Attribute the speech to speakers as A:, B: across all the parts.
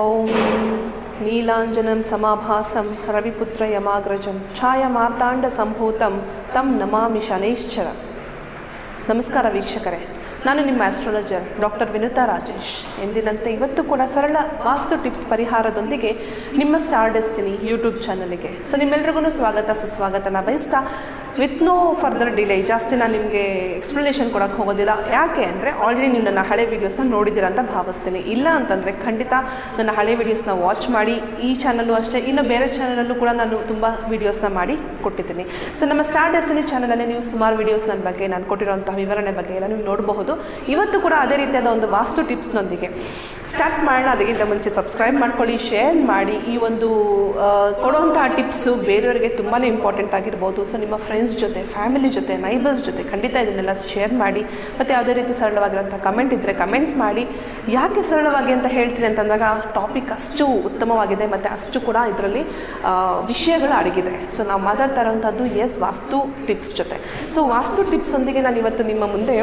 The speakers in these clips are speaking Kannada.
A: ಓಂ ನೀಲಾಂಜನಂ ಸಮಾಭಾಸಂ ರವಿಪುತ್ರ ಯಮಾಗ್ರಜಂ ಛಾಯಾಮಾರ್ತಾಂಡ ಸಂಭೂತಂ ತಂ ನಮಾಮಿ ಶನೈಶ್ಚರ. ನಮಸ್ಕಾರ ವೀಕ್ಷಕರೇ, ನಾನು ನಿಮ್ಮ ಆಸ್ಟ್ರಾಲಜರ್ ಡಾಕ್ಟರ್ ವಿನುತಾ ರಾಜೇಶ್. ಎಂದಿನಂತೆ ಇವತ್ತು ಕೂಡ ಸರಳ ವಾಸ್ತು ಟಿಪ್ಸ್ ಪರಿಹಾರದೊಂದಿಗೆ ನಿಮ್ಮ ಸ್ಟಾರ್ ಡೆಸ್ಟಿನಿ ಯೂಟ್ಯೂಬ್ ಚಾನಲ್ಗೆ ನಿಮ್ಮೆಲ್ಲರಿಗೂ ಸ್ವಾಗತ ಸುಸ್ವಾಗತನ ಬಯಸ್ತಾ, ವಿತ್ ನೋ ಫರ್ದರ್ ಡಿಲೇ, ಜಾಸ್ತಿ ನಾನು ನಿಮಗೆ ಎಕ್ಸ್ಪ್ಲನೇಷನ್ ಕೊಡೋಕ್ಕೆ ಹೋಗೋದಿಲ್ಲ. ಯಾಕೆ ಅಂದರೆ ಆಲ್ರೆಡಿ ನೀವು ನನ್ನ ಹಳೆ ವೀಡಿಯೋಸ್ನ ನೋಡಿದ್ದೀರ ಅಂತ ಭಾವಿಸ್ತೀನಿ. ಇಲ್ಲ ಅಂತಂದರೆ ಖಂಡಿತ ನನ್ನ ಹಳೆ ವೀಡಿಯೋಸ್ನ ವಾಚ್ ಮಾಡಿ. ಈ ಚಾನಲ್ಲು ಅಷ್ಟೇ, ಇನ್ನು ಬೇರೆ ಚಾನಲಲ್ಲೂ ಕೂಡ ನಾನು ತುಂಬ ವೀಡಿಯೋಸ್ನ ಮಾಡಿ ಕೊಟ್ಟಿದ್ದೀನಿ. ಸೊ ನಮ್ಮ ಸ್ಟಾರ್ ಡೆಸ್ಟಿನಿ ಚಾನಲಲ್ಲಿ ನೀವು ಸುಮಾರು ವೀಡಿಯೋಸ್ ನನ್ನ ಬಗ್ಗೆ, ನಾನು ಕೊಟ್ಟಿರೋಂತಹ ವಿವರಣೆ ಬಗ್ಗೆ ಎಲ್ಲ ನೀವು ನೋಡಬಹುದು. ಇವತ್ತು ಕೂಡ ಅದೇ ರೀತಿಯಾದ ಒಂದು ವಾಸ್ತು ಟಿಪ್ಸ್ನೊಂದಿಗೆ ಸ್ಟಾರ್ಟ್ ಮಾಡೋಣ. ಅದಕ್ಕಿಂತ ಮುಂಚೆ ಸಬ್ಸ್ಕ್ರೈಬ್ ಮಾಡ್ಕೊಳ್ಳಿ, ಶೇರ್ ಮಾಡಿ. ಈ ಒಂದು ಕೊಡುವಂತಹ ಟಿಪ್ಸು ಬೇರೆಯವರಿಗೆ ತುಂಬಾ ಇಂಪಾರ್ಟೆಂಟ್ ಆಗಿರ್ಬೋದು. ಸೊ ನಿಮ್ಮ ಫ್ರೆಂಡ್ಸ್ ಜೊತೆ, ಫ್ಯಾಮಿಲಿ ಜೊತೆ, ನೈಬರ್ಸ್ ಜೊತೆ ಖಂಡಿತ ಇದನ್ನೆಲ್ಲ ಶೇರ್ ಮಾಡಿ. ಮತ್ತು ಯಾವುದೇ ರೀತಿ ಸರಳವಾಗಿರೋಂಥ ಕಮೆಂಟ್ ಇದ್ದರೆ ಕಮೆಂಟ್ ಮಾಡಿ. ಯಾಕೆ ಸರಳವಾಗಿ ಅಂತ ಹೇಳ್ತೀನಿ ಅಂತಂದಾಗ, ಟಾಪಿಕ್ ಅಷ್ಟು ಉತ್ತಮವಾಗಿದೆ ಮತ್ತು ಅಷ್ಟು ಕೂಡ ಇದರಲ್ಲಿ ವಿಷಯಗಳು ಅಡಗಿದೆ. ಸೊ ನಾವು ಮಾತಾಡ್ತಾ ಇರೋವಂಥದ್ದು ವಾಸ್ತು ಟಿಪ್ಸ್ ಜೊತೆ. ಸೊ ವಾಸ್ತು ಟಿಪ್ಸೊಂದಿಗೆ ನಾನು ಇವತ್ತು ನಿಮ್ಮ ಮುಂದೆ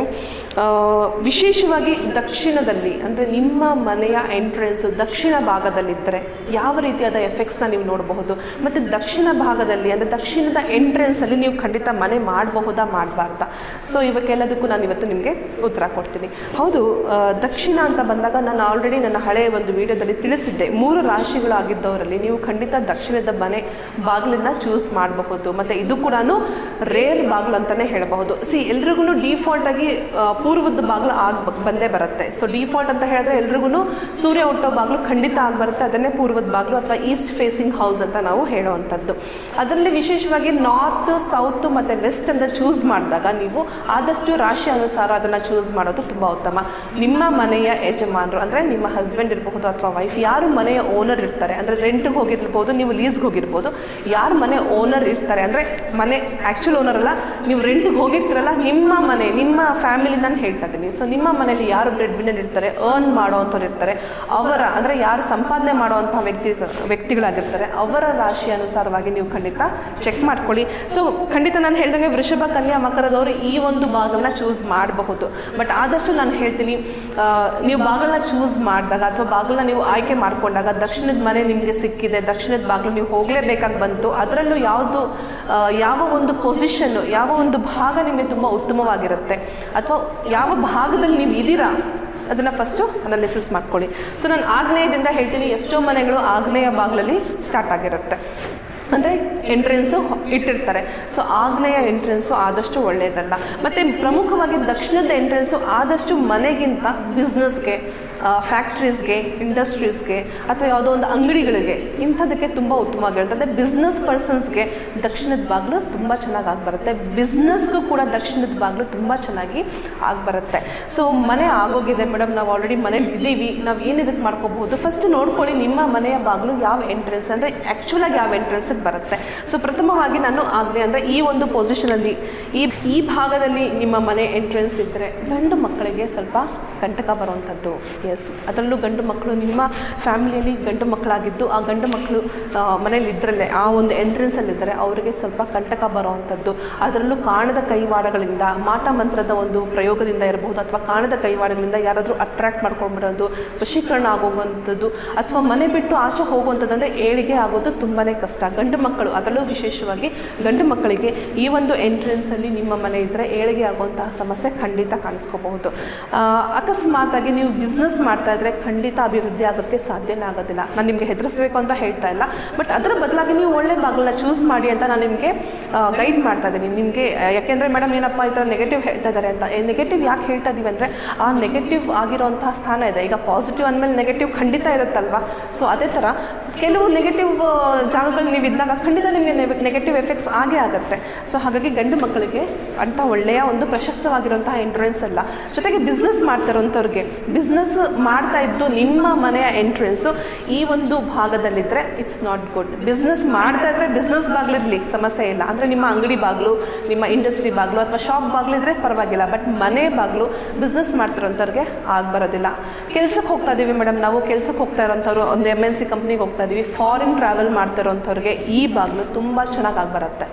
A: ವಿಶೇಷವಾಗಿ ದಕ್ಷಿಣದಲ್ಲಿ, ಅಂದರೆ ನಿಮ್ಮ ಮನೆಯ ಎಂಟ್ರೆನ್ಸು ದಕ್ಷಿಣ ಭಾಗದಲ್ಲಿದ್ದರೆ ಯಾವ ರೀತಿಯಾದ ಎಫೆಕ್ಟ್ಸ್ನ ನೀವು ನೋಡಬಹುದು, ಮತ್ತು ದಕ್ಷಿಣ ಭಾಗದಲ್ಲಿ ಅಂದರೆ ದಕ್ಷಿಣದ ಎಂಟ್ರೆನ್ಸಲ್ಲಿ ನೀವು ಖಂಡಿತ ಮನೆ ಮಾಡಬಹುದಾ ಮಾಡಬಾರ್ದಾ. ಸೊ ಇವಕ್ಕೆಲ್ಲದಕ್ಕೂ ನಾನು ಇವತ್ತು ನಿಮಗೆ ಉತ್ತರ ಕೊಡ್ತೀನಿ. ಹೌದು, ದಕ್ಷಿಣ ಅಂತ ಬಂದಾಗ ನಾನು ಆಲ್ರೆಡಿ ನನ್ನ ಹಳೆಯ ಒಂದು ವಿಡಿಯೋದಲ್ಲಿ ತಿಳಿಸಿದ್ದೆ, 3 ರಾಶಿಗಳಾಗಿದ್ದವರಲ್ಲಿ ನೀವು ಖಂಡಿತ ದಕ್ಷಿಣದ ಮನೆ ಬಾಗಿಲನ್ನು ಚೂಸ್ ಮಾಡಬಹುದು. ಮತ್ತು ಇದು ಕೂಡ ರೇರ್ ಬಾಗಿಲು ಅಂತಲೇ ಹೇಳಬಹುದು. ಎಲ್ರಿಗೂ ಡಿಫಾಲ್ಟಾಗಿ ಪೂರ್ವದ ಬಾಗಿಲು ಬಂದೇ ಬರುತ್ತೆ. ಸೊ ಡಿಫಾಲ್ಟ್ ಅಂತ ಹೇಳಿದ್ರೆ ಎಲ್ರಿಗೂ ಸೂರ್ಯ ಹುಟ್ಟೋ ಬಾಗಿಲು ಖಂಡಿತ ಬರುತ್ತೆ. ಅದನ್ನೇ ಪೂರ್ವದ ಬಾಗಿಲು ಅಥವಾ ಈಸ್ಟ್ ಫೇಸಿಂಗ್ ಹೌಸ್ ಅಂತ ನಾವು ಹೇಳುವಂಥದ್ದು. ಅದರಲ್ಲಿ ವಿಶೇಷವಾಗಿ ನಾರ್ತ್, ಸೌತ್ ಮತ್ತು ವೆಸ್ಟ್ ಅಂತ ಚೂಸ್ ಮಾಡಿದಾಗ ನೀವು ಆದಷ್ಟು ರಾಶಿ ಅನುಸಾರ ಅದನ್ನು ಚೂಸ್ ಮಾಡೋದು ತುಂಬ ಉತ್ತಮ. ನಿಮ್ಮ ಮನೆಯ ಯಜಮಾನರು ಅಂದರೆ ನಿಮ್ಮ ಹಸ್ಬೆಂಡ್ ಇರಬಹುದು ಅಥವಾ ವೈಫ್, ಯಾರು ಮನೆಯ ಓನರ್ ಇರ್ತಾರೆ, ಅಂದರೆ ರೆಂಟ್ಗೆ ಹೋಗಿರ್ಬೋದು, ನೀವು ಲೀಸ್ಗೆ ಹೋಗಿರ್ಬೋದು, ಯಾರು ಮನೆ ಓನರ್ ಇರ್ತಾರೆ, ಅಂದರೆ ಮನೆ ಆ್ಯಕ್ಚುಲ್ ಓನರ್ ಅಲ್ಲ, ನೀವು ರೆಂಟ್ಗೆ ಹೋಗಿರ್ತೀರಲ್ಲ, ನಿಮ್ಮ ಮನೆ, ನಿಮ್ಮ ಫ್ಯಾಮಿಲಿ ನಾನು ಹೇಳ್ತಾ ಇದ್ದೀನಿ. ಸೊ ನಿಮ್ಮ ಮನೆಯಲ್ಲಿ ಯಾರು ಬ್ರೆಡ್ ವಿನ್ನರ್ ಇರ್ತಾರೆ, ಅರ್ನ್ ಮಾಡೋವಂಥವ್ರು ಇರ್ತಾರೆ, ಅವರ ಅಂದರೆ ಯಾರು ಸಂಪಾದನೆ ಮಾಡುವಂಥ ವ್ಯಕ್ತಿಗಳಾಗಿರ್ತಾರೆ, ಅವರ ರಾಶಿ ಅನುಸಾರವಾಗಿ ನೀವು ಖಂಡಿತ ಚೆಕ್ ಮಾಡ್ಕೊಳ್ಳಿ. ಸೊ ಖಂಡಿತ ನಾನು ಹೇಳ್ದಂಗೆ ವೃಷಭ, ಕನ್ಯಾ, ಮಕರದವರು ಈ ಒಂದು ಭಾಗನ ಚೂಸ್ ಮಾಡಬಹುದು. ಬಟ್ ಆದಷ್ಟು ನಾನು ಹೇಳ್ತೀನಿ, ನೀವು ಬಾಗಿಲನ್ನ ಚೂಸ್ ಮಾಡಿದಾಗ ಅಥವಾ ಬಾಗಿಲನ್ನ ನೀವು ಆಯ್ಕೆ ಮಾಡಿಕೊಂಡಾಗ ದಕ್ಷಿಣದ ಮನೆ ನಿಮಗೆ ಸಿಕ್ಕಿದೆ, ದಕ್ಷಿಣದ ಬಾಗಿಲು ನೀವು ಹೋಗಲೇಬೇಕಾಗಿ ಬಂತು, ಅದರಲ್ಲೂ ಯಾವ ಒಂದು ಪೊಸಿಷನ್ನು, ಯಾವ ಒಂದು ಭಾಗ ನಿಮಗೆ ತುಂಬ ಉತ್ತಮವಾಗಿರುತ್ತೆ ಅಥವಾ ಯಾವ ಭಾಗದಲ್ಲಿ ನೀವು ಇದ್ದೀರಾ ಅದನ್ನು ಫಸ್ಟು ಅನಾಲಿಸಿಸ್ ಮಾಡ್ಕೊಳ್ಳಿ. ಸೊ ನಾನು ಆಗ್ನೇಯದಿಂದ ಹೇಳ್ತೀನಿ, ಎಷ್ಟೋ ಮನೆಗಳು ಆಗ್ನೇಯ ಬಾಗಿಲಲ್ಲಿ ಸ್ಟಾರ್ಟ್ ಆಗಿರುತ್ತೆ, ಅಂದರೆ ಎಂಟ್ರೆನ್ಸು ಇಟ್ಟಿರ್ತಾರೆ. ಸೊ ಆಗ್ನೇಯ ಎಂಟ್ರೆನ್ಸು ಆದಷ್ಟು ಒಳ್ಳೆಯದಲ್ಲ. ಮತ್ತು ಪ್ರಮುಖವಾಗಿ ದಕ್ಷಿಣದ ಎಂಟ್ರೆನ್ಸು ಆದಷ್ಟು ಮನೆಗಿಂತ ಬಿಸ್ನೆಸ್ಗೆ, ಫ್ಯಾಕ್ಟ್ರೀಸ್ಗೆ, ಇಂಡಸ್ಟ್ರೀಸ್ಗೆ ಅಥವಾ ಯಾವುದೋ ಒಂದು ಅಂಗಡಿಗಳಿಗೆ ಇಂಥದಕ್ಕೆ ತುಂಬ ಉತ್ತಮವಾಗಿರುತ್ತೆ. ಬಿಸ್ನೆಸ್ ಪರ್ಸನ್ಸ್ಗೆ ದಕ್ಷಿಣದ ಬಾಗಿಲು ತುಂಬ ಚೆನ್ನಾಗಿ ಆಗಿಬರುತ್ತೆ. ಬಿಸ್ನೆಸ್ಗೂ ಕೂಡ ದಕ್ಷಿಣದ ಬಾಗಿಲು ತುಂಬ ಚೆನ್ನಾಗಿ ಆಗಿಬರುತ್ತೆ. ಸೊ ಮನೆ ಆಗೋಗಿದೆ ಮೇಡಮ್, ನಾವು ಆಲ್ರೆಡಿ ಮನೇಲಿ ಇದ್ದೀವಿ, ನಾವು ಏನಿದಕ್ಕೆ ಮಾಡ್ಕೋಬಹುದು, ಫಸ್ಟ್ ನೋಡ್ಕೊಳ್ಳಿ ನಿಮ್ಮ ಮನೆಯ ಬಾಗಿಲು ಯಾವ ಎಂಟ್ರೆನ್ಸ್, ಅಂದರೆ ಆ್ಯಕ್ಚುಲಾಗಿ ಯಾವ ಎಂಟ್ರೆನ್ಸಿಗೆ ಬರುತ್ತೆ. ಸೊ ಪ್ರಥಮವಾಗಿ ನಾನು ಆಗಲಿ ಅಂದರೆ ಈ ಒಂದು ಪೊಸಿಷನಲ್ಲಿ, ಈ ಭಾಗದಲ್ಲಿ ನಿಮ್ಮ ಮನೆ ಎಂಟ್ರೆನ್ಸ್ ಇದ್ದರೆ ಗಂಡು ಮಕ್ಕಳಿಗೆ ಸ್ವಲ್ಪ ಕಂಟಕ ಬರುವಂಥದ್ದು. ಅದರಲ್ಲೂ ಗಂಡು ಮಕ್ಕಳು, ನಿಮ್ಮ ಫ್ಯಾಮಿಲಿಯಲ್ಲಿ ಗಂಡು ಮಕ್ಕಳಾಗಿದ್ದು ಆ ಗಂಡು ಮಕ್ಕಳು ಮನೇಲಿ ಇದ್ರಲ್ಲೇ ಆ ಒಂದು ಎಂಟ್ರೆನ್ಸಲ್ಲಿದ್ದರೆ ಅವರಿಗೆ ಸ್ವಲ್ಪ ಕಂಟಕ ಬರುವಂಥದ್ದು. ಅದರಲ್ಲೂ ಕಾಣದ ಕೈವಾಡಗಳಿಂದ, ಮಾಟ ಮಂತ್ರದ ಒಂದು ಪ್ರಯೋಗದಿಂದ ಇರಬಹುದು, ಅಥವಾ ಕಾಣದ ಕೈವಾಡಗಳಿಂದ ಯಾರಾದರೂ ಅಟ್ರಾಕ್ಟ್ ಮಾಡ್ಕೊಂಡ್ಬಿಡೋದು, ವಶೀಕರಣ ಆಗೋವಂಥದ್ದು, ಅಥವಾ ಮನೆ ಬಿಟ್ಟು ಆಚೆ ಹೋಗುವಂಥದ್ದು, ಅಂದರೆ ಏಳಿಗೆ ಆಗೋದು ತುಂಬಾ ಕಷ್ಟ. ಗಂಡು ಮಕ್ಕಳು, ಅದರಲ್ಲೂ ವಿಶೇಷವಾಗಿ ಗಂಡು ಮಕ್ಕಳಿಗೆ ಈ ಒಂದು ಎಂಟ್ರೆನ್ಸಲ್ಲಿ ನಿಮ್ಮ ಮನೆ ಇದ್ದರೆ ಏಳಿಗೆ ಆಗುವಂತಹ ಸಮಸ್ಯೆ ಖಂಡಿತ ಕಾಣಿಸ್ಕೋಬಹುದು. ಅಕಸ್ಮಾತಾಗಿ ನೀವು ಬಿಸ್ನೆಸ್ ಮಾಡ್ತಾ ಇದ್ರೆ ಖಂಡಿತ ಅಭಿವೃದ್ಧಿ ಆಗೋಕ್ಕೆ ಸಾಧ್ಯನೇ ಆಗೋದಿಲ್ಲ. ನಾನು ನಿಮಗೆ ಹೆದರಿಸಬೇಕು ಅಂತ ಹೇಳ್ತಾ ಇಲ್ಲ, ಬಟ್ ಅದರ ಬದಲಾಗಿ ನೀವು ಒಳ್ಳೆ ಬಾಗಿಲನ್ನ ಚೂಸ್ ಮಾಡಿ ಅಂತ ನಾನು ನಿಮಗೆ ಗೈಡ್ ಮಾಡ್ತಾ ಇದ್ದೀನಿ ನಿಮಗೆ. ಯಾಕೆಂದರೆ ಮೇಡಮ್ ಏನಪ್ಪ ಈ ಥರ ನೆಗೆಟಿವ್ ಹೇಳ್ತಾ ಇದ್ದಾರೆ ಅಂತ. ನೆಗೆಟಿವ್ ಯಾಕೆ ಹೇಳ್ತಾ ಇದ್ದೀವಿ ಅಂದರೆ, ಆ ನೆಗೆಟಿವ್ ಆಗಿರೋಂತಹ ಸ್ಥಾನ ಇದೆ. ಈಗ ಪಾಸಿಟಿವ್ ಅಂದಮೇಲೆ ನೆಗೆಟಿವ್ ಖಂಡಿತ ಇರುತ್ತಲ್ವ. ಸೊ ಅದೇ ಥರ ಕೆಲವು ನೆಗೆಟಿವ್ ಜಾಗಗಳು ನೀವು ಇದ್ದಾಗ ಖಂಡಿತ ನಿಮಗೆ ನೆಗೆಟಿವ್ ಎಫೆಕ್ಟ್ಸ್ ಆಗೇ ಆಗುತ್ತೆ. ಸೊ ಹಾಗಾಗಿ ಗಂಡು ಮಕ್ಕಳಿಗೆ ಅಂಥ ಒಳ್ಳೆಯ ಒಂದು ಪ್ರಶಸ್ತವಾಗಿರುವಂತಹ ಎಂಟ್ರೆನ್ಸ್ ಅಲ್ಲ. ಜೊತೆಗೆ ಬಿಸ್ನೆಸ್ ಮಾಡ್ತಿರೋಂಥವ್ರಿಗೆ, ಬಿಸ್ನೆಸ್ ಮಾಡ್ತಾ ಇದ್ದು ನಿಮ್ಮ ಮನೆಯ ಎಂಟ್ರೆನ್ಸು ಈ ಒಂದು ಭಾಗದಲ್ಲಿದ್ದರೆ ಇಟ್ಸ್ ನಾಟ್ ಗುಡ್. ಬಿಸ್ನೆಸ್ ಮಾಡ್ತಾ ಇದ್ರೆ ಬಿಸ್ನೆಸ್ ಬಾಗಿಲಿರಲಿ, ಸಮಸ್ಯೆ ಇಲ್ಲ. ಅಂದರೆ ನಿಮ್ಮ ಅಂಗಡಿ ಬಾಗಿಲು, ನಿಮ್ಮ ಇಂಡಸ್ಟ್ರಿ ಬಾಗಿಲು ಅಥವಾ ಶಾಪ್ ಬಾಗಿಲಿದ್ರೆ ಪರವಾಗಿಲ್ಲ. ಬಟ್ ಮನೆ ಬಾಗಿಲು ಬಿಸ್ನೆಸ್ ಮಾಡ್ತಿರೋಂಥವ್ರಿಗೆ ಬರೋದಿಲ್ಲ. ಕೆಲ್ಸಕ್ಕೆ ಹೋಗ್ತಾ ಇದ್ದೀವಿ ಮೇಡಮ್, ನಾವು ಕೆಲ್ಸಕ್ಕೆ ಹೋಗ್ತಾ ಇರೋಂಥವ್ರು, ಒಂದು MNC ಕಂಪ್ನಿಗೆ ಹೋಗ್ತಾ ಇದ್ದೀವಿ, ಫಾರಿನ್ ಟ್ರಾವೆಲ್ ಮಾಡ್ತಿರೋಂಥವ್ರಿಗೆ ಈ ಬಾಗಿಲು ತುಂಬ ಚೆನ್ನಾಗಿ ಬರುತ್ತೆ.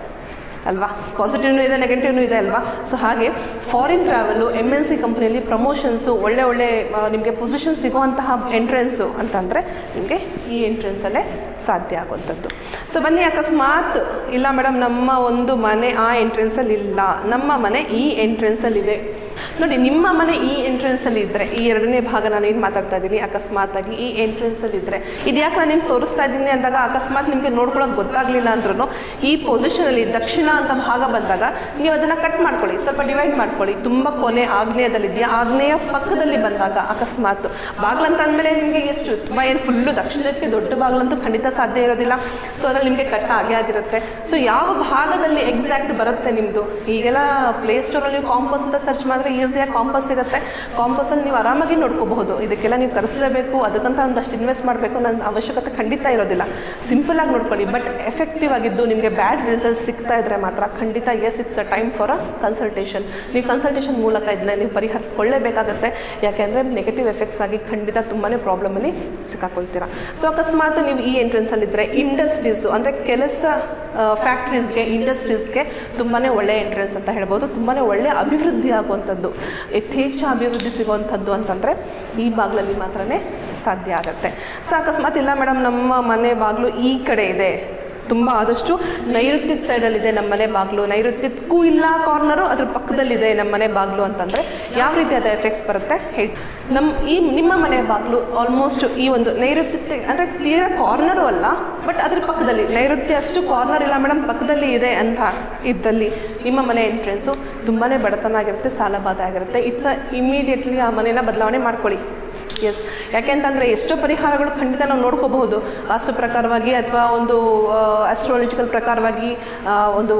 A: ಅಲ್ವಾ? ಪಾಸಿಟಿವ್ನೂ ಇದೆ, ನೆಗೆಟಿವ್ನೂ ಇದೆ ಅಲ್ವಾ? ಸೊ ಹಾಗೆ ಫಾರಿನ್ ಟ್ರಾವೆಲು, MNC ಕಂಪ್ನಿಯಲ್ಲಿ ಪ್ರಮೋಷನ್ಸು, ಒಳ್ಳೆ ನಿಮಗೆ ಪೊಸಿಷನ್ ಸಿಗುವಂತಹ ಎಂಟ್ರೆನ್ಸು ಅಂತಂದರೆ ನಿಮಗೆ ಈ ಎಂಟ್ರೆನ್ಸಲ್ಲೇ ಸಾಧ್ಯ ಆಗುವಂಥದ್ದು. ಸೊ ಬನ್ನಿ, ಅಕಸ್ಮಾತ್ ಇಲ್ಲ ಮೇಡಮ್ ನಮ್ಮ ಒಂದು ಮನೆ ಆ ಎಂಟ್ರೆನ್ಸಲ್ಲಿ ಇಲ್ಲ, ನಮ್ಮ ಮನೆ ಈ ಎಂಟ್ರೆನ್ಸಲ್ಲಿದೆ. ನೋಡಿ, ನಿಮ್ಮ ಮನೆ ಈ ಎಂಟ್ರೆನ್ಸಲ್ಲಿ ಇದ್ದರೆ, ಈ ಎರಡನೇ ಭಾಗ ನಾನು ಏನು ಮಾತಾಡ್ತಾ ಇದ್ದೀನಿ, ಅಕಸ್ಮಾತಾಗಿ ಈ ಎಂಟ್ರೆನ್ಸಲ್ಲಿ ಇದ್ದರೆ, ಇದು ಯಾಕೆ ನಾನು ನಿಮ್ಗೆ ತೋರಿಸ್ತಾ ಇದ್ದೀನಿ ಅಂದಾಗ ಅಕಸ್ಮಾತ್ ನಿಮಗೆ ನೋಡ್ಕೊಳ್ಳೋಕೆ ಗೊತ್ತಾಗಲಿಲ್ಲ ಅಂದ್ರೂ ಈ ಪೊಸಿಷನಲ್ಲಿ ದಕ್ಷಿಣ ಅಂತ ಭಾಗ ಬಂದಾಗ ನೀವು ಅದನ್ನು ಕಟ್ ಮಾಡ್ಕೊಳ್ಳಿ, ಸ್ವಲ್ಪ ಡಿವೈಡ್ ಮಾಡ್ಕೊಳ್ಳಿ. ತುಂಬ ಕೊನೆ ಆಗ್ನೇಯದಲ್ಲಿದೆಯಾ, ಆಗ್ನೇಯ ಪಕ್ಕದಲ್ಲಿ ಬಂದಾಗ ಅಕಸ್ಮಾತ್ ಬಾಗ್ಲಂತ ಅಂದಮೇಲೆ ನಿಮಗೆ ಎಷ್ಟು ತುಂಬ ಏನು ಫುಲ್ಲು ದಕ್ಷಿಣಕ್ಕೆ ದೊಡ್ಡ ಬಾಗ್ಲಂತೂ ಖಂಡಿತ ಸಾಧ್ಯ ಇರೋದಿಲ್ಲ. ಸೊ ಅದ್ರಲ್ಲಿ ನಿಮಗೆ ಕಟ್ ಆಗೇ ಆಗಿರುತ್ತೆ. ಸೊ ಯಾವ ಭಾಗದಲ್ಲಿ ಎಕ್ಸಾಕ್ಟ್ ಬರುತ್ತೆ ನಿಮ್ಮದು, ಈಗೆಲ್ಲ ಪ್ಲೇಸ್ಟೋರಲ್ಲಿ ನೀವು ಕಾಂಪಸ್ ಅಂತ ಸರ್ಚ್ ಮಾಡಿದ್ರೆ ಈಸಿಯಾಗಿ ಕಾಂಪಸ್ ಸಿಗುತ್ತೆ. ಕಾಂಪಸಲ್ಲಿ ನೀವು ಆರಾಮಾಗಿ ನೋಡ್ಕೋಬಹುದು. ಇದಕ್ಕೆಲ್ಲ ನೀವು ಕರೆಸಲೇಬೇಕು, ಅದಕ್ಕಂತ ಒಂದಷ್ಟು ಇನ್ವೆಸ್ಟ್ ಮಾಡಬೇಕು ನನ್ನ ಅವಶ್ಯಕತೆ ಖಂಡಿತ ಇರೋದಿಲ್ಲ. ಸಿಂಪಲಾಗಿ ನೋಡ್ಕೊಳ್ಳಿ. ಬಟ್ ಎಫೆಕ್ಟಿವ್ ಆಗಿದ್ದು ನಿಮಗೆ ಬ್ಯಾಡ್ ರಿಸಲ್ಟ್ ಸಿಗ್ತಾ ಇದ್ದರೆ ಮಾತ್ರ ಖಂಡಿತ it's a time for a consultation. ನೀವು ಕನ್ಸಲ್ಟೇಷನ್ ಮೂಲಕ ಇದನ್ನ ನೀವು ಪರಿಹರಿಸ್ಕೊಳ್ಳೇಬೇಕಾಗತ್ತೆ. ಯಾಕೆಂದರೆ ನೆಗೆಟಿವ್ ಎಫೆಕ್ಟ್ಸ್ ಆಗಿ ಖಂಡಿತ ತುಂಬಾ ಪ್ರಾಬ್ಲಮಲ್ಲಿ ಸಿಕ್ಕಾಕೊಳ್ತೀರಾ. ಸೊ ಅಕಸ್ಮಾತ್ ನೀವು ಈ ಎಂಟ್ರೆನ್ಸಲ್ಲಿದ್ದರೆ ಇಂಡಸ್ಟ್ರೀಸು ಅಂದರೆ ಕೆಲಸ, ಫ್ಯಾಕ್ಟ್ರೀಸ್ಗೆ, ಇಂಡಸ್ಟ್ರೀಸ್ಗೆ ತುಂಬಾ ಒಳ್ಳೆಯ ಎಂಟ್ರೆನ್ಸ್ ಅಂತ ಹೇಳ್ಬೋದು. ತುಂಬಾ ಒಳ್ಳೆಯ ಅಭಿವೃದ್ಧಿ ಆಗುವಂಥದ್ದು, ಯಥೇಚ್ಛ ಅಭಿವೃದ್ಧಿ ಸಿಗುವಂಥದ್ದು ಅಂತಂದರೆ ಈ ಬಾಗಿಲಲ್ಲಿ ಮಾತ್ರನೇ ಸಾಧ್ಯ ಆಗುತ್ತೆ. ಸೊ ಅಕಸ್ಮಾತ್ ಇಲ್ಲ ಮೇಡಮ್ ನಮ್ಮ ಮನೆ ಬಾಗಿಲು ಈ ಕಡೆ ಇದೆ, ತುಂಬ ಆದಷ್ಟು ನೈಋತ್ಯದ ಸೈಡಲ್ಲಿದೆ ನಮ್ಮ ಮನೆ ಬಾಗಿಲು, ನೈಋತ್ಯಕ್ಕೂ ಇಲ್ಲ ಕಾರ್ನರು, ಅದ್ರ ಪಕ್ಕದಲ್ಲಿದೆ ನಮ್ಮ ಮನೆ ಬಾಗಿಲು ಅಂತಂದರೆ ಯಾವ ರೀತಿಯಾದ ಎಫೆಕ್ಟ್ಸ್ ಬರುತ್ತೆ ಹೇಳಿ. ನಿಮ್ಮ ಮನೆ ಬಾಗಿಲು ಆಲ್ಮೋಸ್ಟ್ ಈ ಒಂದು ನೈಋತ್ಯ ಅಂದರೆ ತೀರಾ ಕಾರ್ನರು ಅಲ್ಲ, ಬಟ್ ಅದ್ರ ಪಕ್ಕದಲ್ಲಿ, ನೈಋತ್ಯ ಅಷ್ಟು ಕಾರ್ನರ್ ಇಲ್ಲ ಮೇಡಮ್, ಪಕ್ಕದಲ್ಲಿ ಇದೆ ಅಂತ ಇದ್ದಲ್ಲಿ ನಿಮ್ಮ ಮನೆ ಎಂಟ್ರೆನ್ಸು ತುಂಬಾ ಬಡತನ ಆಗಿರುತ್ತೆ, ಸಾಲಬಾಧೆ ಆಗಿರುತ್ತೆ. ಇಮಿಡಿಯೇಟ್ಲಿ ಆ ಮನೇನ ಬದಲಾವಣೆ ಮಾಡ್ಕೊಳ್ಳಿ. ಎಸ್, ಯಾಕೆಂತಂದರೆ ಎಷ್ಟೋ ಪರಿಹಾರಗಳು ಖಂಡಿತ ನಾವು ನೋಡ್ಕೋಬಹುದು. ವಾಸ್ತು ಪ್ರಕಾರವಾಗಿ ಅಥವಾ ಒಂದು ಆಸ್ಟ್ರಾಲಜಿಕಲ್ ಪ್ರಕಾರವಾಗಿ, ಒಂದು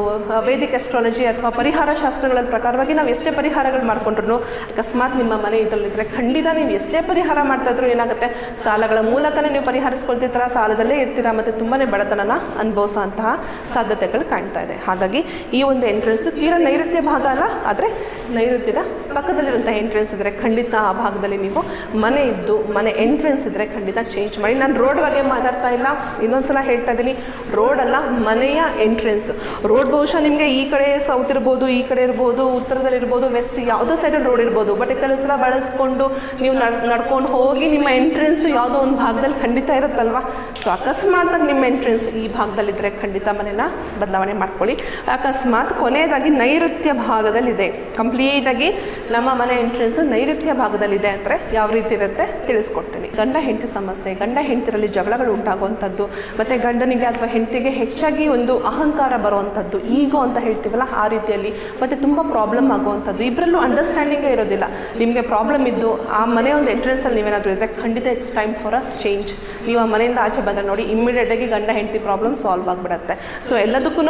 A: ವೇದಿಕ್ ಆಸ್ಟ್ರಾಲಜಿ ಅಥವಾ ಪರಿಹಾರ ಶಾಸ್ತ್ರಗಳ ಪ್ರಕಾರವಾಗಿ ನಾವು ಎಷ್ಟೇ ಪರಿಹಾರಗಳು ಮಾಡ್ಕೊಂಡ್ರು ಅಕಸ್ಮಾತ್ ನಿಮ್ಮ ಮನೆ ಇದರಲ್ಲಿದ್ದರೆ ಖಂಡಿತ ನೀವು ಎಷ್ಟೇ ಪರಿಹಾರ ಮಾಡ್ತಾ ಇದ್ರು ಏನಾಗುತ್ತೆ, ಸಾಲಗಳ ಮೂಲಕನೇ ನೀವು ಪರಿಹರಿಸ್ಕೊಳ್ತಿರ್ತೀರ, ಸಾಲದಲ್ಲೇ ಇರ್ತೀರಾ, ಮತ್ತು ತುಂಬಾ ಬಡತನನ ಅನುಭವಿಸೋ ಅಂತಹ ಸಾಧ್ಯತೆಗಳು ಕಾಣ್ತಾ ಇದೆ. ಹಾಗಾಗಿ ಈ ಒಂದು ಎಂಟ್ರೆನ್ಸು ತೀರಾ ನೈಋತ್ಯ ಭಾಗ ಅಲ್ಲ, ಆದರೆ ನೈಋತ್ಯದ ಪಕ್ಕದಲ್ಲಿರುವಂಥ ಎಂಟ್ರೆನ್ಸ್ ಇದ್ದರೆ ಖಂಡಿತ ಆ ಭಾಗದಲ್ಲಿ ನೀವು ಮನೆ ಇದ್ದು ಮನೆ ಎಂಟ್ರೆನ್ಸ್ ಇದ್ದರೆ ಖಂಡಿತ ಚೇಂಜ್ ಮಾಡಿ. ನಾನು ರೋಡ್ ಬಗ್ಗೆ ಮಾತಾಡ್ತಾ ಇಲ್ಲ, ಇನ್ನೊಂದ್ಸಲ ಹೇಳ್ತಾ ಇದ್ದೀನಿ, ರೋಡ್ ಅಲ್ಲ, ಮನೆಯ ಎಂಟ್ರೆನ್ಸ್. ರೋಡ್ ಬಹುಶಃ ನಿಮಗೆ ಈ ಕಡೆ ಸೌತ್ ಇರ್ಬೋದು, ಈ ಕಡೆ ಇರ್ಬೋದು, ಉತ್ತರದಲ್ಲಿರ್ಬೋದು, ವೆಸ್ಟ್, ಯಾವುದೋ ಸೈಡಲ್ಲಿ ರೋಡ್ ಇರ್ಬೋದು. ಬಟ್ ಕೆಲವು ಸಲ ಬಳಸ್ಕೊಂಡು ನೀವು ನಡ್ಕೊಂಡು ಹೋಗಿ ನಿಮ್ಮ ಎಂಟ್ರೆನ್ಸ್ ಯಾವುದೋ ಒಂದು ಭಾಗದಲ್ಲಿ ಖಂಡಿತ ಇರುತ್ತಲ್ವ. ಸೊ ಅಕಸ್ಮಾತಾಗಿ ನಿಮ್ಮ ಎಂಟ್ರೆನ್ಸ್ ಈ ಭಾಗದಲ್ಲಿದ್ದರೆ ಖಂಡಿತ ಮನೆನ ಬದಲಾವಣೆ ಮಾಡ್ಕೊಳ್ಳಿ. ಅಕಸ್ಮಾತ್ ಕೊನೆಯದಾಗಿ ನೈಋತ್ಯ ಭಾಗದಲ್ಲಿದೆ, ಕಂಪ್ಲೀಟಾಗಿ ನಮ್ಮ ಮನೆ ಎಂಟ್ರೆನ್ಸು ನೈಋತ್ಯ ಭಾಗದಲ್ಲಿದೆ ಅಂದರೆ ಯಾವ ರೀತಿ ಇರುತ್ತೆ ತಿಳಿಸ್ಕೊಡ್ತೀನಿ. ಗಂಡ ಹೆಂಡತಿ ಸಮಸ್ಯೆ, ಗಂಡ ಹೆಂಡತಿರಲ್ಲಿ ಜಗಳಗಳು ಉಂಟಾಗುವಂಥದ್ದು, ಮತ್ತು ಗಂಡನಿಗೆ ಅಥವಾ ಹೆಂಡತಿಗೆ ಹೆಚ್ಚಾಗಿ ಒಂದು ಅಹಂಕಾರ ಬರುವಂಥದ್ದು, ಈಗೋ ಅಂತ ಹೇಳ್ತೀವಲ್ಲ ಆ ರೀತಿಯಲ್ಲಿ, ಮತ್ತು ತುಂಬ ಪ್ರಾಬ್ಲಮ್ ಆಗುವಂಥದ್ದು, ಇಬ್ಬರಲ್ಲೂ ಅಂಡರ್ಸ್ಟ್ಯಾಂಡಿಂಗೇ ಇರೋದಿಲ್ಲ. ನಿಮಗೆ ಪ್ರಾಬ್ಲಮ್ ಇದ್ದು ಆ ಮನೆ ಒಂದು ಎಂಟ್ರೆನ್ಸಲ್ಲಿ ನೀವೇನಾದರೂ ಇದ್ದರೆ ಖಂಡಿತ it's time for a change. ನೀವು ಆ ಮನೆಯಿಂದ ಆಚೆ ಬಂದರೆ ನೋಡಿ ಇಮ್ಮಿಡಿಯೇಟಾಗಿ ಗಂಡ ಹೆಂಡತಿ ಪ್ರಾಬ್ಲಮ್ ಸಾಲ್ವ್ ಆಗಿಬಿಡುತ್ತೆ. ಸೊ ಎಲ್ಲದಕ್ಕೂ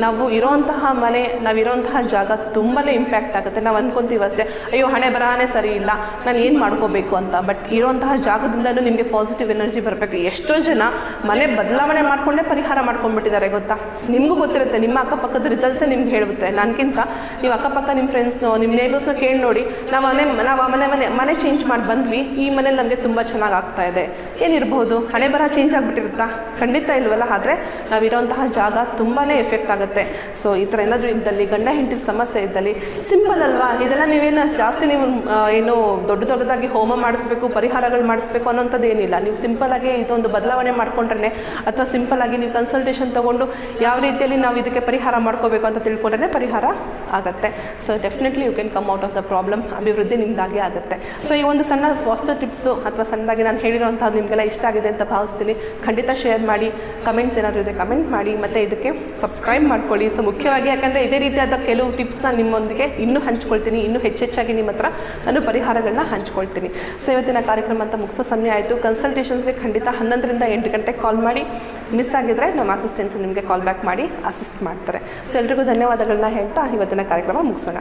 A: ನಾವು ಇರೋಂತಹ ಮನೆ, ನಾವಿರೋಂತಹ ಜಾಗ ತುಂಬಾ ಇಂಪ್ಯಾಕ್ಟ್ ಆಗುತ್ತೆ. ನಾವು ಅಂದ್ಕೊತೀವಿ ಅಷ್ಟೇ, ಅಯ್ಯೋ ಹಣೆ ಬರಹಾನೇ ಸರಿ ಇಲ್ಲ, ನಾನು ಏನು ಮಾಡ್ಕೋಬೇಕು ಅಂತ. ಬಟ್ ಇರೋಂತಹ ಜಾಗದಿಂದಲೂ ನಿಮಗೆ ಪಾಸಿಟಿವ್ ಎನರ್ಜಿ ಬರಬೇಕು. ಎಷ್ಟೋ ಜನ ಮನೆ ಬದಲಾವಣೆ ಮಾಡಿಕೊಂಡೇ ಪರಿಹಾರ ಮಾಡ್ಕೊಂಡ್ಬಿಟ್ಟಿದ್ದಾರೆ ಗೊತ್ತಾ. ನಿಮಗೂ ಗೊತ್ತಿರುತ್ತೆ, ನಿಮ್ಮ ಅಕ್ಕಪಕ್ಕದ ರಿಸಲ್ಟ್ಸೇ ನಿಮ್ಗೆ ಹೇಳುತ್ತೆ. ನನಗಿಂತ ನೀವು ಅಕ್ಕಪಕ್ಕ ನಿಮ್ಮ ಫ್ರೆಂಡ್ಸ್ನೋ ನಿಮ್ಮ ನೇಬರ್ಸ್ನೋ ಕೇಳಿ ನೋಡಿ, ನಾವು ಮನೆ ಚೇಂಜ್ ಮಾಡಿ ಬಂದ್ವಿ, ಈ ಮನೇಲಿ ನಮಗೆ ತುಂಬ ಚೆನ್ನಾಗಿ ಆಗ್ತಾ ಇದೆ. ಏನಿರ್ಬೋದು, ಹಣೆ ಬರಹ ಚೇಂಜ್ ಆಗಿಬಿಟ್ಟಿರುತ್ತಾ? ಖಂಡಿತ ಇಲ್ವಲ್ಲ. ಆದರೆ ನಾವಿರೋಂತಹ ಜಾಗ ತುಂಬಾ ಎಫೆಕ್ಟ್ ಆಗುತ್ತೆ. ಸೊ ಈ ಥರ ಏನಾದರೂ ಇದ್ದಲ್ಲಿ, ಗಂಡ ಹೆಂಡತಿ ಸಮಸ್ಯೆ ಇದ್ದಲ್ಲಿ ಸಿಂಪಲ್ ಅಲ್ವಾ, ಇದೆಲ್ಲ ನೀವೇನು ಜಾಸ್ತಿ ನೀವು ಏನು ದೊಡ್ಡದಾಗಿ ಹೋಮ ಮಾಡಿಸ್ಬೇಕು, ಪರಿಹಾರಗಳು ಮಾಡಿಸ್ಬೇಕು ಅನ್ನೋಂಥದ್ದು ಏನಿಲ್ಲ. ನೀವು ಸಿಂಪಲ್ಲಾಗಿ ಇದೊಂದು ಬದಲಾವಣೆ ಮಾಡ್ಕೊಂಡ್ರೆ ಅಥವಾ ಸಿಂಪಲ್ಲಾಗಿ ನೀವು ಕನ್ಸಲ್ಟೇಷನ್ ತೊಗೊಂಡು ಯಾವ ರೀತಿಯಲ್ಲಿ ನಾವು ಇದಕ್ಕೆ ಪರಿಹಾರ ಮಾಡ್ಕೋಬೇಕು ಅಂತ ತಿಳ್ಕೊಂಡ್ರೆ ಪರಿಹಾರ ಆಗುತ್ತೆ. So definitely you can come out of the problem. ಅಭಿವೃದ್ಧಿ ನಿಮ್ದಾಗೇ ಆಗುತ್ತೆ. ಸೊ ಈ ಒಂದು ಸಣ್ಣ ಪಾಸಿಟಿವ್ ಟಿಪ್ಸು ಅಥವಾ ಸಣ್ಣದಾಗಿ ನಾನು ಹೇಳಿರೋಂಥದ್ದು ನಿಮಗೆಲ್ಲ ಇಷ್ಟ ಆಗಿದೆ ಅಂತ ಭಾವಿಸ್ತೀನಿ. ಖಂಡಿತ ಶೇರ್ ಮಾಡಿ, ಕಮೆಂಟ್ಸ್ ಏನಾದರೂ ಇದೆ ಕಮೆಂಟ್ ಮಾಡಿ, ಮತ್ತು ಇದಕ್ಕೆ ಸಬ್ಸ್ಕ್ರೈಬ್ ಮಾಡ್ಕೊಳ್ಳಿ. ಸೊ ಮುಖ್ಯವಾಗಿ ಯಾಕಂದರೆ ಇದೇ ರೀತಿಯಾದ ಕೆಲವು ಟಿಪ್ಸ್ನ ನಿಮ್ಮೊಂದಿಗೆ ಇನ್ನೂ ಹಂಚ್ಕೊಳ್ತೀನಿ, ಇನ್ನೂ ಹೆಚ್ಚೆಚ್ಚಾಗಿ ನಿಮ್ಮ ಹತ್ರ ನಾನು ಪರಿಹಾರಗಳನ್ನ ಹಂಚ್ಕೊಳ್ತೀನಿ. ಸೊ ಇವತ್ತಿನ ಕಾರ್ಯಕ್ರಮ ಅಂತ ಮುಗಿಸೋ ಸಮಯ ಆಯಿತು. ಕನ್ಸಲ್ಟೇಷನ್ಸ್ಗೆ ಖಂಡಿತ 11 ರಿಂದ 8 ಗಂಟೆಗೆ ಕಾಲ್ ಮಾಡಿ. ಮಿಸ್ ಆಗಿದ್ದರೆ ನಮ್ಮ ಅಸಿಸ್ಟೆಂಟ್ಸ್ ನಿಮಗೆ ಕಾಲ್ ಬ್ಯಾಕ್ ಮಾಡಿ ಅಸಿಸ್ಟ್ ಮಾಡ್ತಾರೆ. ಸೊ ಎಲ್ರಿಗೂ ಧನ್ಯವಾದಗಳನ್ನ ಹೇಳ್ತಾ ಇವತ್ತಿನ ಕಾರ್ಯಕ್ರಮ ಮುಗಿಸೋಣ.